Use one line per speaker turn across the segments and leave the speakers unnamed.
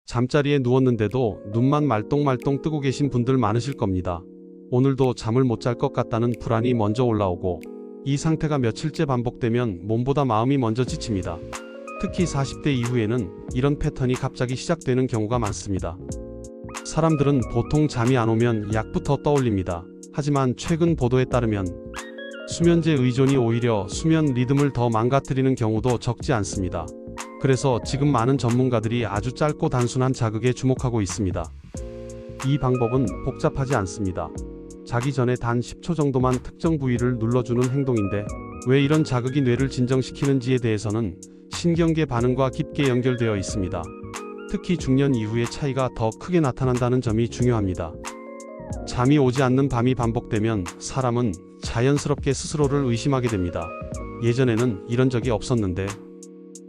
잠자리에 누웠는데도 눈만 말똥말똥 뜨고 계신 분들 많으실 겁니다. 오늘도 잠을 못 잘 것 같다는 불안이 먼저 올라오고 이 상태가 며칠째 반복되면 몸보다 마음이 먼저 지칩니다. 특히 40대 이후에는 이런 패턴이 갑자기 시작되는 경우가 많습니다. 사람들은 보통 잠이 안 오면 약부터 떠올립니다. 하지만 최근 보도에 따르면 수면제 의존이 오히려 수면 리듬을 더 망가뜨리는 경우도 적지 않습니다. 그래서 지금 많은 전문가들이 아주 짧고 단순한 자극에 주목하고 있습니다. 이 방법은 복잡하지 않습니다. 자기 전에 단 10초 정도만 특정 부위를 눌러주는 행동인데 왜 이런 자극이 뇌를 진정시키는지에 대해서는 신경계 반응과 깊게 연결되어 있습니다. 특히 중년 이후에 차이가 더 크게 나타난다는 점이 중요합니다. 잠이 오지 않는 밤이 반복되면 사람은 자연스럽게 스스로를 의심하게 됩니다. 예전에는 이런 적이 없었는데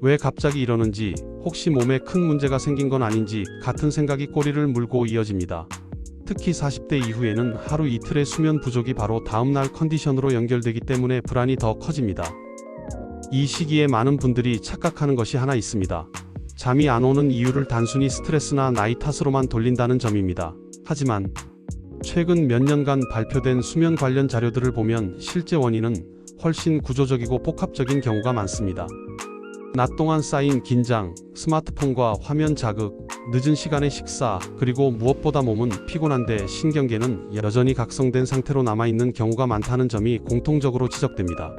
왜 갑자기 이러는지, 혹시 몸에 큰 문제가 생긴 건 아닌지 같은 생각이 꼬리를 물고 이어집니다. 특히 40대 이후에는 하루 이틀의 수면 부족이 바로 다음날 컨디션으로 연결되기 때문에 불안이 더 커집니다. 이 시기에 많은 분들이 착각하는 것이 하나 있습니다. 잠이 안 오는 이유를 단순히 스트레스나 나이 탓으로만 돌린다는 점입니다. 하지만 최근 몇 년간 발표된 수면 관련 자료들을 보면 실제 원인은 훨씬 구조적이고 복합적인 경우가 많습니다. 낮 동안 쌓인 긴장, 스마트폰과 화면 자극, 늦은 시간의 식사, 그리고 무엇보다 몸은 피곤한데 신경계는 여전히 각성된 상태로 남아있는 경우가 많다는 점이 공통적으로 지적됩니다.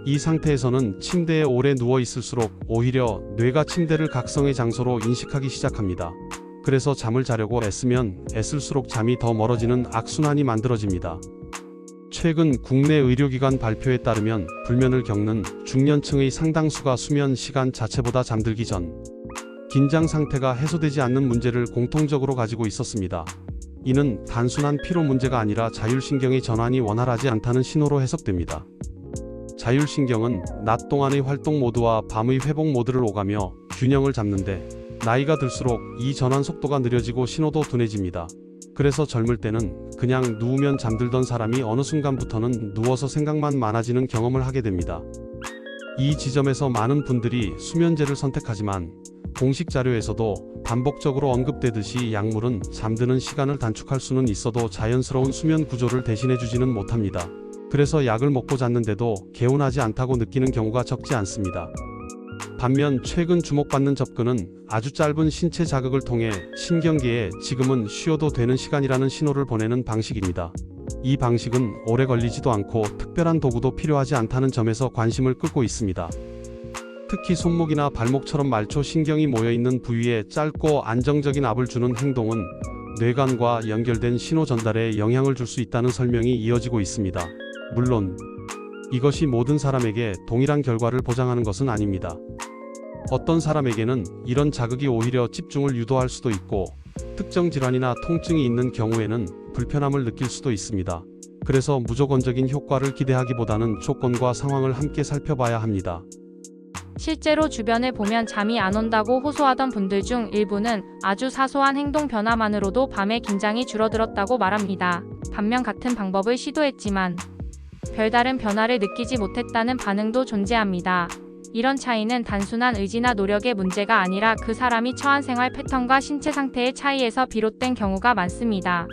이 상태에서는 침대에 오래 누워 있을수록 오히려 뇌가 침대를 각성의 장소로 인식하기 시작합니다. 그래서 잠을 자려고 애쓰면 애쓸수록 잠이 더 멀어지는 악순환이 만들어집니다. 최근 국내 의료기관 발표에 따르면 불면을 겪는 중년층의 상당수가 수면 시간 자체보다 잠들기 전 긴장 상태가 해소되지 않는 문제를 공통적으로 가지고 있었습니다. 이는 단순한 피로 문제가 아니라 자율신경의 전환이 원활하지 않다는 신호로 해석됩니다. 자율신경은 낮 동안의 활동 모드와 밤의 회복 모드를 오가며 균형을 잡는데 나이가 들수록 이 전환 속도가 느려지고 신호도 둔해집니다. 그래서 젊을 때는 그냥 누우면 잠들던 사람이 어느 순간부터는 누워서 생각만 많아지는 경험을 하게 됩니다. 이 지점에서 많은 분들이 수면제를 선택하지만 공식 자료에서도 반복적으로 언급되듯이 약물은 잠드는 시간을 단축할 수는 있어도 자연스러운 수면 구조를 대신해주지는 못합니다. 그래서 약을 먹고 잤는데도 개운하지 않다고 느끼는 경우가 적지 않습니다. 반면 최근 주목받는 접근은 아주 짧은 신체 자극을 통해 신경계에 지금은 쉬어도 되는 시간이라는 신호를 보내는 방식입니다. 이 방식은 오래 걸리지도 않고 특별한 도구도 필요하지 않다는 점에서 관심을 끌고 있습니다. 특히 손목이나 발목처럼 말초 신경이 모여있는 부위에 짧고 안정적인 압을 주는 행동은 뇌관과 연결된 신호 전달에 영향을 줄 수 있다는 설명이 이어지고 있습니다. 물론 이것이 모든 사람에게 동일한 결과를 보장하는 것은 아닙니다. 어떤 사람에게는 이런 자극이 오히려 집중을 유도할 수도 있고 특정 질환이나 통증이 있는 경우에는 불편함을 느낄 수도 있습니다. 그래서 무조건적인 효과를 기대하기보다는 조건과 상황을 함께 살펴봐야 합니다.
실제로 주변을 보면 잠이 안 온다고 호소하던 분들 중 일부는 아주 사소한 행동 변화만으로도 밤의 긴장이 줄어들었다고 말합니다. 반면 같은 방법을 시도했지만 별다른 변화를 느끼지 못했다는 반응도 존재합니다. 이런 차이는 단순한 의지나 노력의 문제가 아니라 그 사람이 처한 생활 패턴과 신체 상태의 차이에서 비롯된 경우가 많습니다.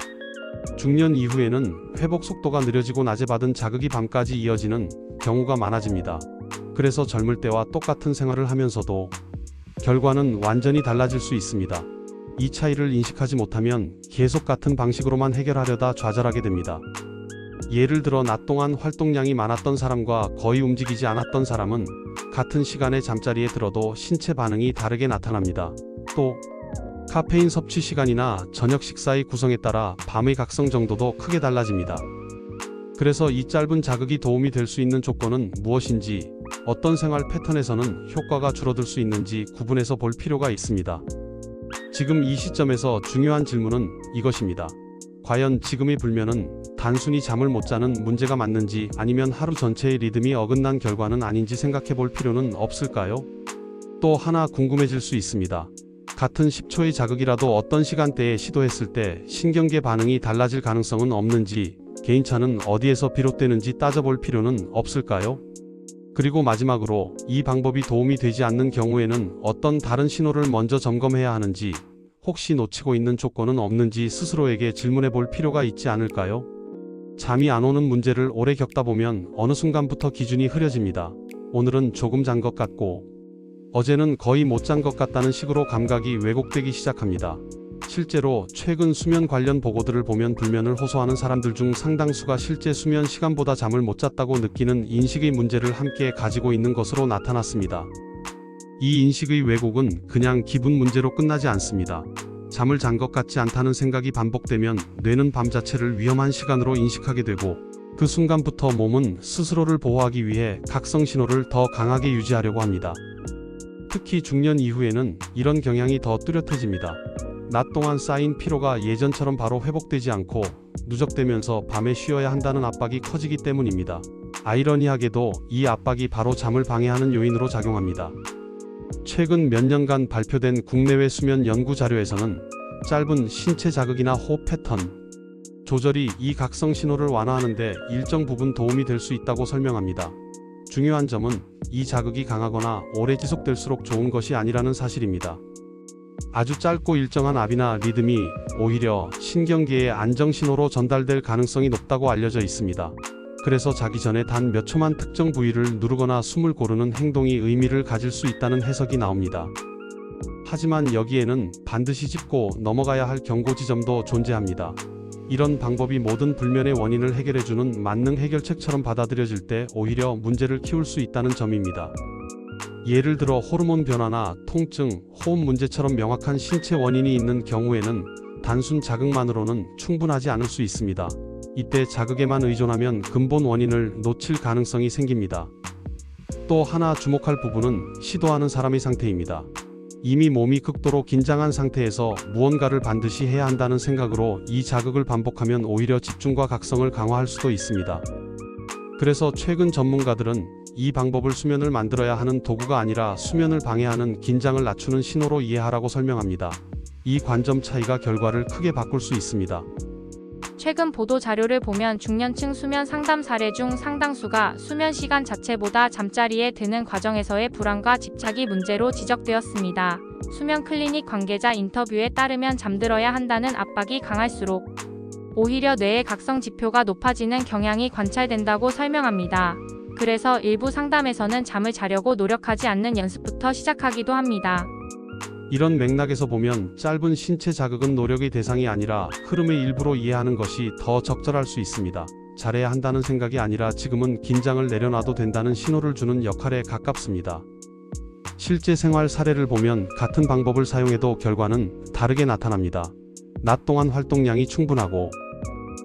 중년 이후에는 회복 속도가 느려지고 낮에 받은 자극이 밤까지 이어지는 경우가 많아집니다. 그래서 젊을 때와 똑같은 생활을 하면서도 결과는 완전히 달라질 수 있습니다. 이 차이를 인식하지 못하면 계속 같은 방식으로만 해결하려다 좌절하게 됩니다. 예를 들어 낮 동안 활동량이 많았던 사람과 거의 움직이지 않았던 사람은 같은 시간에 잠자리에 들어도 신체 반응이 다르게 나타납니다. 또 카페인 섭취 시간이나 저녁 식사의 구성에 따라 밤의 각성 정도도 크게 달라집니다. 그래서 이 짧은 자극이 도움이 될 수 있는 조건은 무엇인지, 어떤 생활 패턴에서는 효과가 줄어들 수 있는지 구분해서 볼 필요가 있습니다. 지금 이 시점에서 중요한 질문은 이것입니다. 과연 지금의 불면은 단순히 잠을 못 자는 문제가 맞는지, 아니면 하루 전체의 리듬이 어긋난 결과는 아닌지 생각해 볼 필요는 없을까요? 또 하나 궁금해질 수 있습니다. 같은 10초의 자극이라도 어떤 시간대에 시도했을 때 신경계 반응이 달라질 가능성은 없는지, 개인차는 어디에서 비롯되는지 따져볼 필요는 없을까요? 그리고 마지막으로 이 방법이 도움이 되지 않는 경우에는 어떤 다른 신호를 먼저 점검해야 하는지, 혹시 놓치고 있는 조건은 없는지 스스로에게 질문해 볼 필요가 있지 않을까요? 잠이 안 오는 문제를 오래 겪다 보면 어느 순간부터 기준이 흐려집니다. 오늘은 조금 잔 것 같고 어제는 거의 못 잔 것 같다는 식으로 감각이 왜곡되기 시작합니다. 실제로 최근 수면 관련 보고들을 보면 불면을 호소하는 사람들 중 상당수가 실제 수면 시간보다 잠을 못 잤다고 느끼는 인식의 문제를 함께 가지고 있는 것으로 나타났습니다. 이 인식의 왜곡은 그냥 기분 문제로 끝나지 않습니다. 잠을 잔 것 같지 않다는 생각이 반복되면 뇌는 밤 자체를 위험한 시간으로 인식하게 되고 그 순간부터 몸은 스스로를 보호하기 위해 각성 신호를 더 강하게 유지하려고 합니다. 특히 중년 이후에는 이런 경향이 더 뚜렷해집니다. 낮 동안 쌓인 피로가 예전처럼 바로 회복되지 않고 누적되면서 밤에 쉬어야 한다는 압박이 커지기 때문입니다. 아이러니하게도 이 압박이 바로 잠을 방해하는 요인으로 작용합니다. 최근 몇 년간 발표된 국내외 수면 연구 자료에서는 짧은 신체 자극이나 호흡 패턴 조절이 이 각성 신호를 완화하는 데 일정 부분 도움이 될 수 있다고 설명합니다. 중요한 점은 이 자극이 강하거나 오래 지속될수록 좋은 것이 아니라는 사실입니다. 아주 짧고 일정한 압이나 리듬이 오히려 신경계의 안정 신호로 전달될 가능성이 높다고 알려져 있습니다. 그래서 자기 전에 단 몇 초만 특정 부위를 누르거나 숨을 고르는 행동이 의미를 가질 수 있다는 해석이 나옵니다. 하지만 여기에는 반드시 짚고 넘어가야 할 경고 지점도 존재합니다. 이런 방법이 모든 불면의 원인을 해결해주는 만능 해결책처럼 받아들여질 때 오히려 문제를 키울 수 있다는 점입니다. 예를 들어 호르몬 변화나 통증, 호흡 문제처럼 명확한 신체 원인이 있는 경우에는 단순 자극만으로는 충분하지 않을 수 있습니다. 이때 자극에만 의존하면 근본 원인을 놓칠 가능성이 생깁니다. 또 하나 주목할 부분은 시도하는 사람의 상태입니다. 이미 몸이 극도로 긴장한 상태에서 무언가를 반드시 해야 한다는 생각으로 이 자극을 반복하면 오히려 집중과 각성을 강화할 수도 있습니다. 그래서 최근 전문가들은 이 방법을 수면을 만들어야 하는 도구가 아니라 수면을 방해하는 긴장을 낮추는 신호로 이해하라고 설명합니다. 이 관점 차이가 결과를 크게 바꿀 수 있습니다.
최근 보도 자료를 보면 중년층 수면 상담 사례 중 상당수가 수면 시간 자체보다 잠자리에 드는 과정에서의 불안과 집착이 문제로 지적되었습니다. 수면 클리닉 관계자 인터뷰에 따르면 잠들어야 한다는 압박이 강할수록 오히려 뇌의 각성 지표가 높아지는 경향이 관찰된다고 설명합니다. 그래서 일부 상담에서는 잠을 자려고 노력하지 않는 연습부터 시작하기도 합니다.
이런 맥락에서 보면 짧은 신체 자극은 노력의 대상이 아니라 흐름의 일부로 이해하는 것이 더 적절할 수 있습니다. 잘해야 한다는 생각이 아니라 지금은 긴장을 내려놔도 된다는 신호를 주는 역할에 가깝습니다. 실제 생활 사례를 보면 같은 방법을 사용해도 결과는 다르게 나타납니다. 낮 동안 활동량이 충분하고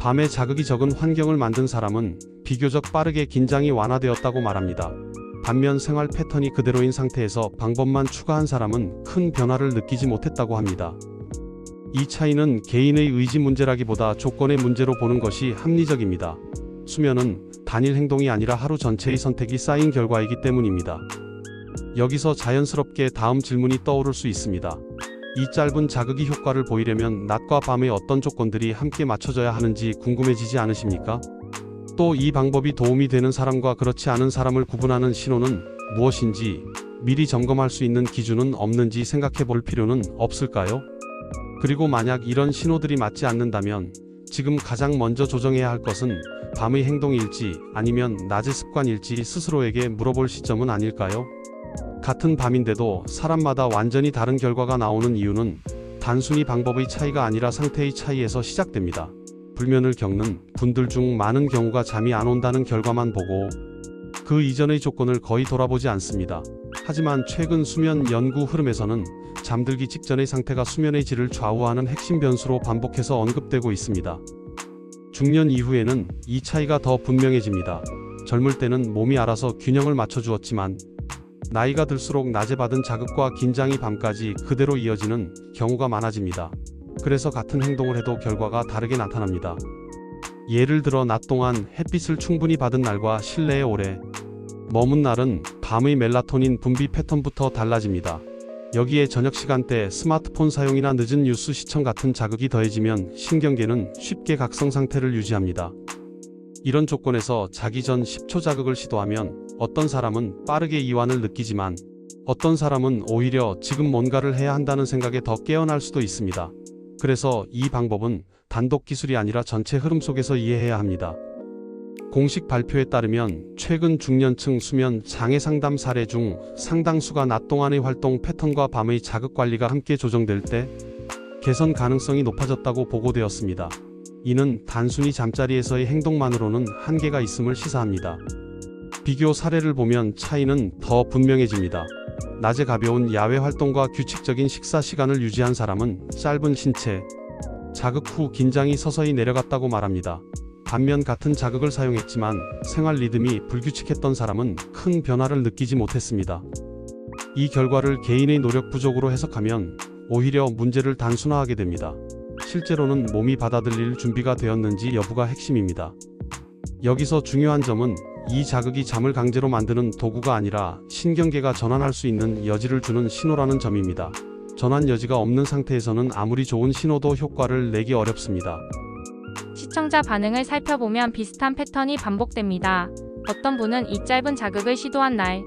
밤에 자극이 적은 환경을 만든 사람은 비교적 빠르게 긴장이 완화되었다고 말합니다. 반면 생활 패턴이 그대로인 상태에서 방법만 추가한 사람은 큰 변화를 느끼지 못했다고 합니다. 이 차이는 개인의 의지 문제라기보다 조건의 문제로 보는 것이 합리적입니다. 수면은 단일 행동이 아니라 하루 전체의 선택이 쌓인 결과이기 때문입니다. 여기서 자연스럽게 다음 질문이 떠오를 수 있습니다. 이 짧은 자극이 효과를 보이려면 낮과 밤의 어떤 조건들이 함께 맞춰져야 하는지 궁금해지지 않으십니까? 또 이 방법이 도움이 되는 사람과 그렇지 않은 사람을 구분하는 신호는 무엇인지 미리 점검할 수 있는 기준은 없는지 생각해 볼 필요는 없을까요? 그리고 만약 이런 신호들이 맞지 않는다면 지금 가장 먼저 조정해야 할 것은 밤의 행동일지 아니면 낮의 습관일지 스스로에게 물어볼 시점은 아닐까요? 같은 밤인데도 사람마다 완전히 다른 결과가 나오는 이유는 단순히 방법의 차이가 아니라 상태의 차이에서 시작됩니다. 불면을 겪는 분들 중 많은 경우가 잠이 안 온다는 결과만 보고 그 이전의 조건을 거의 돌아보지 않습니다. 하지만 최근 수면 연구 흐름에서는 잠들기 직전의 상태가 수면의 질을 좌우하는 핵심 변수로 반복해서 언급되고 있습니다. 중년 이후에는 이 차이가 더 분명해집니다. 젊을 때는 몸이 알아서 균형을 맞춰주었지만 나이가 들수록 낮에 받은 자극과 긴장이 밤까지 그대로 이어지는 경우가 많아집니다. 그래서 같은 행동을 해도 결과가 다르게 나타납니다. 예를 들어 낮 동안 햇빛을 충분히 받은 날과 실내에 오래 머문 날은 밤의 멜라토닌 분비 패턴부터 달라집니다. 여기에 저녁 시간대 스마트폰 사용이나 늦은 뉴스 시청 같은 자극이 더해지면 신경계는 쉽게 각성 상태를 유지합니다. 이런 조건에서 자기 전 10초 자극을 시도하면 어떤 사람은 빠르게 이완을 느끼지만 어떤 사람은 오히려 지금 뭔가를 해야 한다는 생각에 더 깨어날 수도 있습니다. 그래서 이 방법은 단독 기술이 아니라 전체 흐름 속에서 이해해야 합니다. 공식 발표에 따르면 최근 중년층 수면 장애 상담 사례 중 상당수가 낮 동안의 활동 패턴과 밤의 자극 관리가 함께 조정될 때 개선 가능성이 높아졌다고 보고되었습니다. 이는 단순히 잠자리에서의 행동만으로는 한계가 있음을 시사합니다. 비교 사례를 보면 차이는 더 분명해집니다. 낮에 가벼운 야외 활동과 규칙적인 식사 시간을 유지한 사람은 짧은 신체 자극 후 긴장이 서서히 내려갔다고 말합니다. 반면 같은 자극을 사용했지만 생활 리듬이 불규칙했던 사람은 큰 변화를 느끼지 못했습니다. 이 결과를 개인의 노력 부족으로 해석하면 오히려 문제를 단순화하게 됩니다. 실제로는 몸이 받아들일 준비가 되었는지 여부가 핵심입니다. 여기서 중요한 점은 이 자극이 잠을 강제로 만드는 도구가 아니라 신경계가 전환할 수 있는 여지를 주는 신호라는 점입니다. 전환 여지가 없는 상태에서는 아무리 좋은 신호도 효과를 내기 어렵습니다.
시청자 반응을 살펴보면 비슷한 패턴이 반복됩니다. 어떤 분은 이 짧은 자극을 시도한 날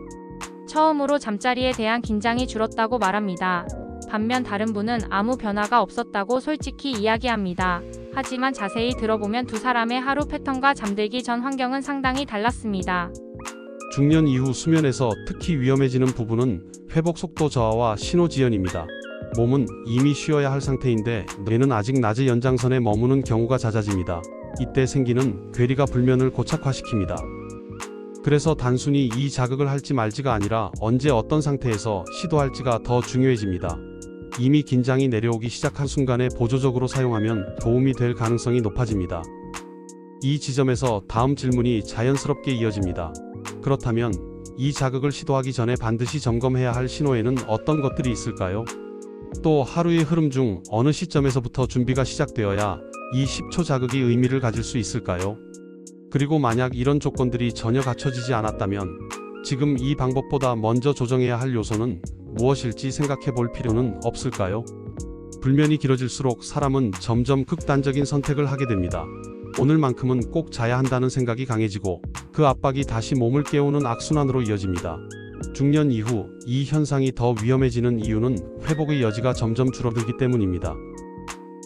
처음으로 잠자리에 대한 긴장이 줄었다고 말합니다. 반면 다른 분은 아무 변화가 없었다고 솔직히 이야기합니다. 하지만 자세히 들어보면 두 사람의 하루 패턴과 잠들기 전 환경은 상당히 달랐습니다.
중년 이후 수면에서 특히 위험해지는 부분은 회복 속도 저하와 신호 지연입니다. 몸은 이미 쉬어야 할 상태인데 뇌는 아직 낮의 연장선에 머무는 경우가 잦아집니다. 이때 생기는 괴리가 불면을 고착화시킵니다. 그래서 단순히 이 자극을 할지 말지가 아니라 언제 어떤 상태에서 시도할지가 더 중요해집니다. 이미 긴장이 내려오기 시작한 순간에 보조적으로 사용하면 도움이 될 가능성이 높아집니다. 이 지점에서 다음 질문이 자연스럽게 이어집니다. 그렇다면 이 자극을 시도하기 전에 반드시 점검해야 할 신호에는 어떤 것들이 있을까요? 또 하루의 흐름 중 어느 시점에서부터 준비가 시작되어야 이 10초 자극이 의미를 가질 수 있을까요? 그리고 만약 이런 조건들이 전혀 갖춰지지 않았다면 지금 이 방법보다 먼저 조정해야 할 요소는 무엇일지 생각해 볼 필요는 없을까요? 불면이 길어질수록 사람은 점점 극단적인 선택을 하게 됩니다. 오늘만큼은 꼭 자야 한다는 생각이 강해지고 그 압박이 다시 몸을 깨우는 악순환으로 이어집니다. 중년 이후 이 현상이 더 위험해지는 이유는 회복의 여지가 점점 줄어들기 때문입니다.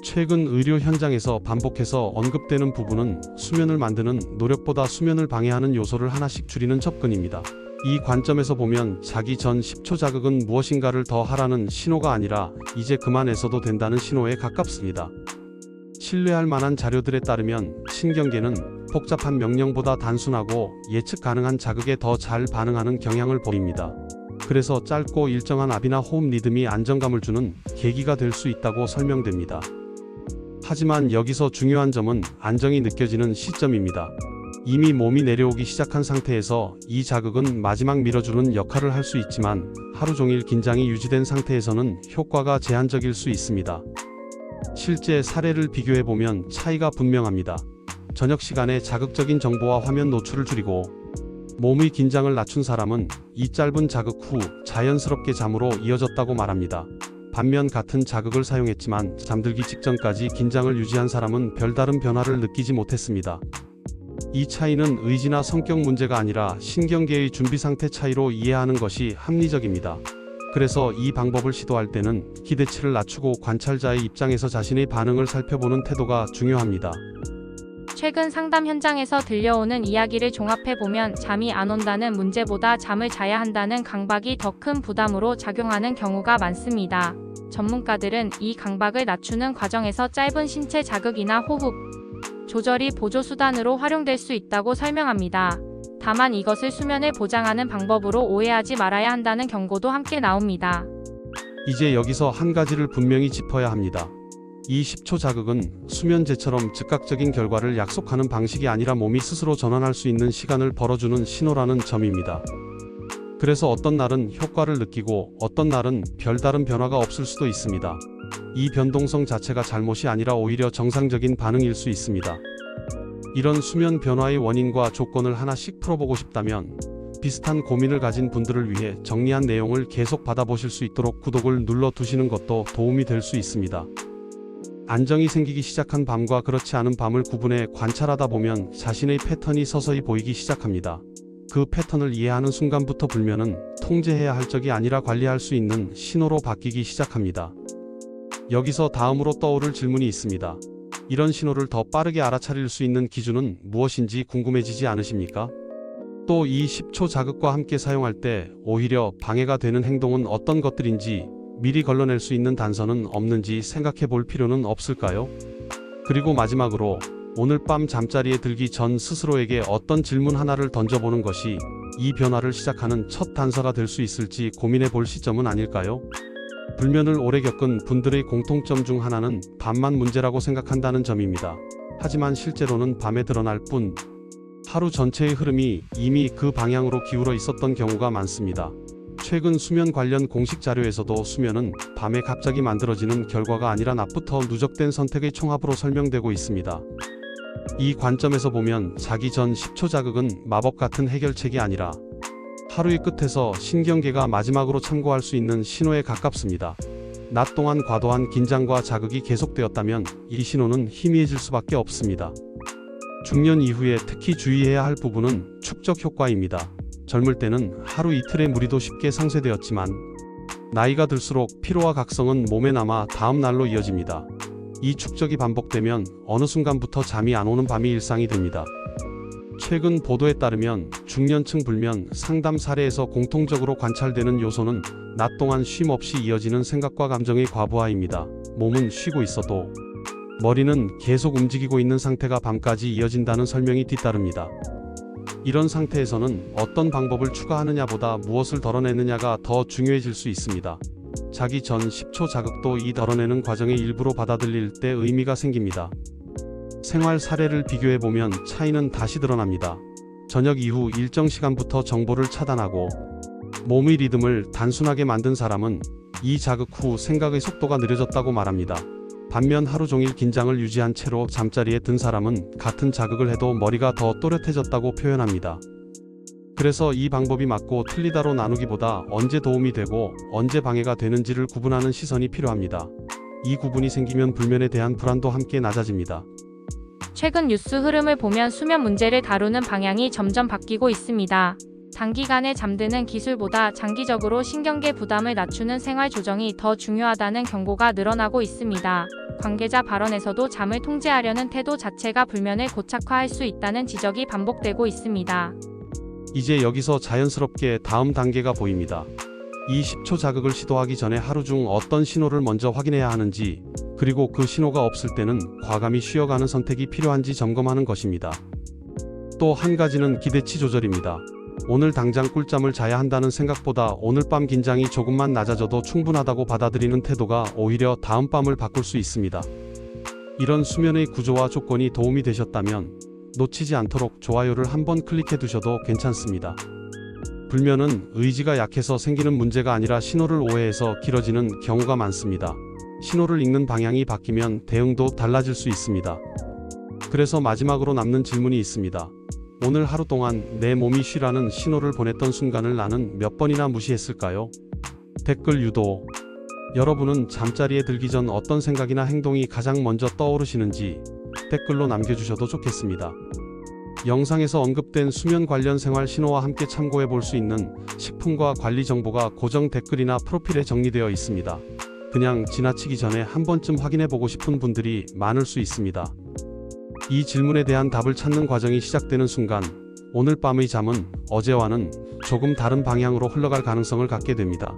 최근 의료 현장에서 반복해서 언급되는 부분은 수면을 만드는 노력보다 수면을 방해하는 요소를 하나씩 줄이는 접근입니다. 이 관점에서 보면 자기 전 10초 자극은 무엇인가를 더 하라는 신호가 아니라 이제 그만해서도 된다는 신호에 가깝습니다. 신뢰할 만한 자료들에 따르면 신경계는 복잡한 명령보다 단순하고 예측 가능한 자극에 더 잘 반응하는 경향을 보입니다. 그래서 짧고 일정한 압이나 호흡 리듬이 안정감을 주는 계기가 될 수 있다고 설명됩니다. 하지만 여기서 중요한 점은 안정이 느껴지는 시점입니다. 이미 몸이 내려오기 시작한 상태에서 이 자극은 마지막 밀어주는 역할을 할 수 있지만 하루 종일 긴장이 유지된 상태에서는 효과가 제한적일 수 있습니다. 실제 사례를 비교해보면 차이가 분명합니다. 저녁 시간에 자극적인 정보와 화면 노출을 줄이고 몸의 긴장을 낮춘 사람은 이 짧은 자극 후 자연스럽게 잠으로 이어졌다고 말합니다. 반면 같은 자극을 사용했지만 잠들기 직전까지 긴장을 유지한 사람은 별다른 변화를 느끼지 못했습니다. 이 차이는 의지나 성격 문제가 아니라 신경계의 준비 상태 차이로 이해하는 것이 합리적입니다. 그래서 이 방법을 시도할 때는 기대치를 낮추고 관찰자의 입장에서 자신의 반응을 살펴보는 태도가 중요합니다.
최근 상담 현장에서 들려오는 이야기를 종합해보면 잠이 안 온다는 문제보다 잠을 자야 한다는 강박이 더 큰 부담으로 작용하는 경우가 많습니다. 전문가들은 이 강박을 낮추는 과정에서 짧은 신체 자극이나 호흡 조절이 보조수단으로 활용될 수 있다고 설명합니다. 다만 이것을 수면을 보장하는 방법으로 오해하지 말아야 한다는 경고도 함께 나옵니다.
이제 여기서 한 가지를 분명히 짚어야 합니다. 이 10초 자극은 수면제처럼 즉각적인 결과를 약속하는 방식이 아니라 몸이 스스로 전환할 수 있는 시간을 벌어주는 신호라는 점입니다. 그래서 어떤 날은 효과를 느끼고 어떤 날은 별다른 변화가 없을 수도 있습니다. 이 변동성 자체가 잘못이 아니라 오히려 정상적인 반응일 수 있습니다. 이런 수면 변화의 원인과 조건을 하나씩 풀어보고 싶다면 비슷한 고민을 가진 분들을 위해 정리한 내용을 계속 받아보실 수 있도록 구독을 눌러두시는 것도 도움이 될 수 있습니다. 안정이 생기기 시작한 밤과 그렇지 않은 밤을 구분해 관찰하다 보면 자신의 패턴이 서서히 보이기 시작합니다. 그 패턴을 이해하는 순간부터 불면은 통제해야 할 적이 아니라 관리할 수 있는 신호로 바뀌기 시작합니다. 여기서 다음으로 떠오를 질문이 있습니다. 이런 신호를 더 빠르게 알아차릴 수 있는 기준은 무엇인지 궁금해지지 않으십니까? 또 이 10초 자극과 함께 사용할 때 오히려 방해가 되는 행동은 어떤 것들인지 미리 걸러낼 수 있는 단서는 없는지 생각해 볼 필요는 없을까요? 그리고 마지막으로 오늘 밤 잠자리에 들기 전 스스로에게 어떤 질문 하나를 던져보는 것이 이 변화를 시작하는 첫 단서가 될 수 있을지 고민해 볼 시점은 아닐까요? 불면을 오래 겪은 분들의 공통점 중 하나는 밤만 문제라고 생각한다는 점입니다. 하지만 실제로는 밤에 드러날 뿐 하루 전체의 흐름이 이미 그 방향으로 기울어 있었던 경우가 많습니다. 최근 수면 관련 공식 자료에서도 수면은 밤에 갑자기 만들어지는 결과가 아니라 낮부터 누적된 선택의 총합으로 설명되고 있습니다. 이 관점에서 보면 자기 전 10초 자극은 마법 같은 해결책이 아니라 하루의 끝에서 신경계가 마지막으로 참고할 수 있는 신호에 가깝습니다. 낮 동안 과도한 긴장과 자극이 계속되었다면 이 신호는 희미해질 수밖에 없습니다. 중년 이후에 특히 주의해야 할 부분은 축적 효과입니다. 젊을 때는 하루 이틀의 무리도 쉽게 상쇄되었지만 나이가 들수록 피로와 각성은 몸에 남아 다음 날로 이어집니다. 이 축적이 반복되면 어느 순간부터 잠이 안 오는 밤이 일상이 됩니다. 최근 보도에 따르면 중년층 불면 상담 사례에서 공통적으로 관찰되는 요소는 낮 동안 쉼 없이 이어지는 생각과 감정의 과부하입니다. 몸은 쉬고 있어도 머리는 계속 움직이고 있는 상태가 밤까지 이어진다는 설명이 뒤따릅니다. 이런 상태에서는 어떤 방법을 추가하느냐보다 무엇을 덜어내느냐가 더 중요해질 수 있습니다. 자기 전 10초 자극도 이 덜어내는 과정의 일부로 받아들일 때 의미가 생깁니다. 생활 사례를 비교해보면 차이는 다시 드러납니다. 저녁 이후 일정 시간부터 정보를 차단하고 몸의 리듬을 단순하게 만든 사람은 이 자극 후 생각의 속도가 느려졌다고 말합니다. 반면 하루 종일 긴장을 유지한 채로 잠자리에 든 사람은 같은 자극을 해도 머리가 더 또렷해졌다고 표현합니다. 그래서 이 방법이 맞고 틀리다로 나누기보다 언제 도움이 되고 언제 방해가 되는지를 구분하는 시선이 필요합니다. 이 구분이 생기면 불면에 대한 불안도 함께 낮아집니다.
최근 뉴스 흐름을 보면 수면 문제를 다루는 방향이 점점 바뀌고 있습니다. 단기간에 잠드는 기술보다 장기적으로 신경계 부담을 낮추는 생활 조정이 더 중요하다는 경고가 늘어나고 있습니다. 관계자 발언에서도 잠을 통제하려는 태도 자체가 불면을 고착화할 수 있다는 지적이 반복되고 있습니다.
이제 여기서 자연스럽게 다음 단계가 보입니다. 이 10초 자극을 시도하기 전에 하루 중 어떤 신호를 먼저 확인해야 하는지, 그리고 그 신호가 없을 때는 과감히 쉬어가는 선택이 필요한지 점검하는 것입니다. 또 한 가지는 기대치 조절입니다. 오늘 당장 꿀잠을 자야 한다는 생각보다 오늘 밤 긴장이 조금만 낮아져도 충분하다고 받아들이는 태도가 오히려 다음 밤을 바꿀 수 있습니다. 이런 수면의 구조와 조건이 도움이 되셨다면 놓치지 않도록 좋아요를 한번 클릭해 두셔도 괜찮습니다. 불면은 의지가 약해서 생기는 문제가 아니라 신호를 오해해서 길어지는 경우가 많습니다. 신호를 읽는 방향이 바뀌면 대응도 달라질 수 있습니다. 그래서 마지막으로 남는 질문이 있습니다. 오늘 하루 동안 내 몸이 쉬라는 신호를 보냈던 순간을 나는 몇 번이나 무시했을까요? 댓글 유도. 여러분은 잠자리에 들기 전 어떤 생각이나 행동이 가장 먼저 떠오르시는지 댓글로 남겨주셔도 좋겠습니다. 영상에서 언급된 수면 관련 생활 신호와 함께 참고해 볼 수 있는 식품과 관리 정보가 고정 댓글이나 프로필에 정리되어 있습니다. 그냥 지나치기 전에 한 번쯤 확인해 보고 싶은 분들이 많을 수 있습니다. 이 질문에 대한 답을 찾는 과정이 시작되는 순간 오늘 밤의 잠은 어제와는 조금 다른 방향으로 흘러갈 가능성을 갖게 됩니다.